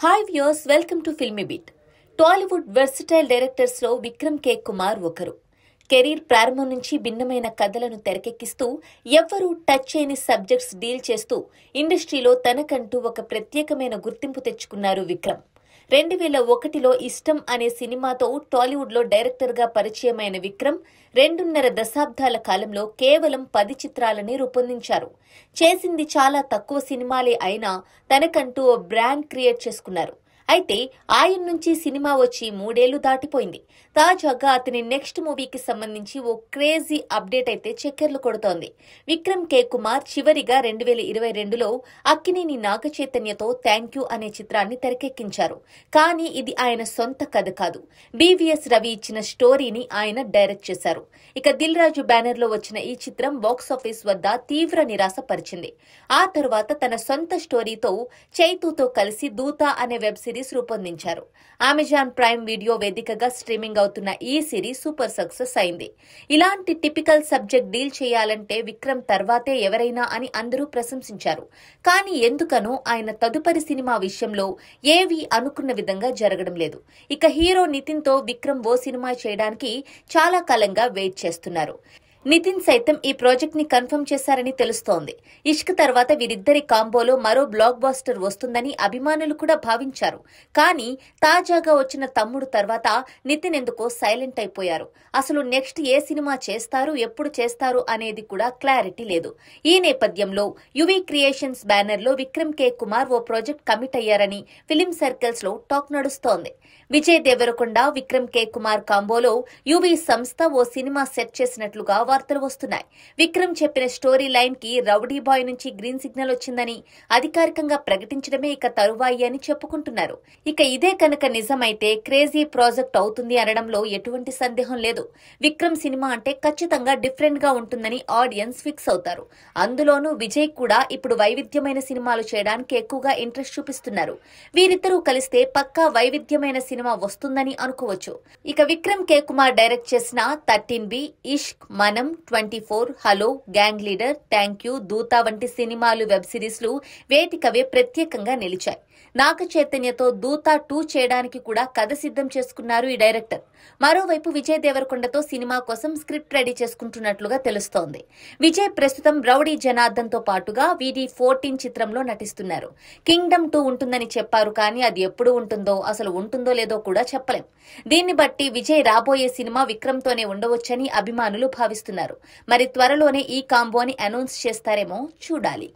Hi viewers, welcome to filmy beat. Tollywood versatile directors లో విక్రమ్ కే కుమార్ ఒకరు. Career ప్రారంభం నుంచి భిన్నమైన కథలను తెరకెక్కిస్తూ ఎవ్వరూ టచ్ చేయని సబ్జెక్ట్స్ డీల్ చేస్తూ ఇండస్ట్రీలో తనకంటూ ఒక ప్రత్యేకమైన గుర్తింపు తెచ్చుకున్నారు విక్రమ్. 2001లో ఇష్టం అనే సినిమాతో టాలీవుడ్ లో డైరెక్టర్ గా పరిచయమైన విక్రమ్ 2.5 దశాబ్దాల కాలంలో కేవలం 10 చిత్రాలనే రూపొందించారు. చేసింది చాలా తక్కువ సినిమాలే అయినా తనకంటూ ఓ బ్రాండ్ క్రియేట్ చేసుకున్నారు. అయితే ఆయన నుంచి సినిమా వచ్చి 3 ఏళ్లు దాటిపోయింది. తాజాగా అతని నెక్స్ట్ మూవీకి సంబంధించి ఓ క్రేజీ అప్డేట్ అయితే చక్కర్లు కొడుతోంది. విక్రమ్ కే కుమార్ చివరిగా 2022లో అక్కినేని నాగ చైతన్యతో థ్యాంక్ యూ అనే చిత్రాన్ని తెరకెక్కించారు. కానీ ఇది ఆయన సొంత కథ కాదు. బీవీఎస్ రవి ఇచ్చిన స్టోరీని ఆయన డైరెక్ట్ చేశారు. ఇక దిల్ రాజు బ్యానర్ లో వచ్చిన ఈ చిత్రం బాక్సాఫీస్ వద్ద తీవ్ర నిరాశ పరిచింది. ఆ తర్వాత తన సొంత స్టోరీతో చైతూతో కలిసి దూత అనే వెబ్ సిరీస్ రూపొందించారు. అమెజాన్ ప్రైమ్ వీడియో వేదికగా స్ట్రీమింగ్ అవుతున్న ఈ సిరీస్ సూపర్ సక్సెస్ అయింది. ఇలాంటి టిపికల్ సబ్జెక్ట్ డీల్ చేయాలంటే విక్రమ్ తర్వాతే ఎవరైనా అని అందరూ ప్రశంసించారు. కానీ ఎందుకనో ఆయన తదుపరి సినిమా విషయంలో ఏవి అనుకున్న విధంగా జరగడం లేదు. ఇక హీరో నితిన్ తో విక్రమ్ ఓ సినిమా చేయడానికి చాలా కాలంగా వెయిట్ చేస్తున్నారు. నితిన్ సైతం ఈ ప్రాజెక్ట్ ని కన్ఫర్మ్ చేశారని తెలుస్తోంది. ఇష్క్ తర్వాత వీరిద్దరి కాంబోలో మరో బ్లాక్ బాస్టర్ వస్తుందని అభిమానులు కూడా భావించారు. కానీ తాజాగా వచ్చిన తమ్ముడు తర్వాత నితిన్ ఎందుకో సైలెంట్ అయిపోయారు. అసలు నెక్స్ట్ ఏ సినిమా చేస్తారు, ఎప్పుడు చేస్తారు అనేది కూడా క్లారిటీ లేదు. ఈ నేపథ్యంలో యువి క్రియేషన్స్ బ్యానర్ లో విక్రమ్ కే కుమార్ ఓ ప్రాజెక్ట్ కమిట్ అయ్యారని ఫిలిం సర్కిల్స్ లో టాక్ నడుస్తోంది. విజయ్ దేవరకొండ, విక్రమ్ కే కుమార్ కాంబోలో యువి సంస్థ ఓ సినిమా సెట్ చేసినట్లుగా వార్తలు వస్తున్నాయి. విక్రమ్ చెప్పిన స్టోరీ లైన్ కి రౌడీ బాయ్ నుంచి గ్రీన్ సిగ్నల్ వచ్చిందని అధికారికంగా ప్రకటించడమే ఇక తరువాయి అని చెప్పుకుంటున్నారు. ఇక ఇదే కనుక నిజమైతే క్రేజీ ప్రాజెక్ట్ అవుతుంది అనడంలో ఎటువంటి సందేహం లేదు. విక్రమ్ సినిమా అంటే ఖచ్చితంగా డిఫరెంట్ గా ఉంటుందని ఆడియన్స్ ఫిక్స్ అవుతారు. అందులోనూ విజయ్ కూడా ఇప్పుడు వైవిధ్యమైన సినిమాలు చేయడానికి ఎక్కువగా ఇంట్రెస్ట్ చూపిస్తున్నారు. వీరిద్దరూ కలిస్తే పక్కా వైవిధ్యమైన సినిమా వస్తుందని అనుకోవచ్చు. ఇక విక్రమ్ కే కుమార్ డైరెక్ట్ చేసిన 13B, ఇష్క్, మనం, 24, hello, gang leader, thank you, దూత వంటి సినిమాలు, వెబ్ సిరీస్లు వేటికవే ప్రత్యేకంగా నిలిచాయి. నాగ చైతన్యతో దూత 2 చేయడానికి కూడా కథ సిద్ధం చేసుకున్నారు ఈ డైరెక్టర్. మరోవైపు విజయ్ దేవరకొండతో సినిమా కోసం స్క్రిప్ట్ రెడీ చేసుకుంటున్నట్లుగా తెలుస్తోంది. విజయ్ ప్రస్తుతం రౌడీ జనార్దన్ తో పాటుగా VD14 చిత్రంలో నటిస్తున్నారు. కింగ్డమ్ 2 ఉంటుందని చెప్పారు, కానీ అది ఎప్పుడు ఉంటుందో, అసలు ఉంటుందో లేదో కూడా చెప్పలేం. దీన్ని బట్టి విజయ్ రాబోయే సినిమా విక్రమ్ తోనే ఉండవచ్చని అభిమానులు భావిస్తున్నారు. మరి త్వరలోనే ఈ కాంబోని అనౌన్స్ చేస్తారేమో చూడాలి.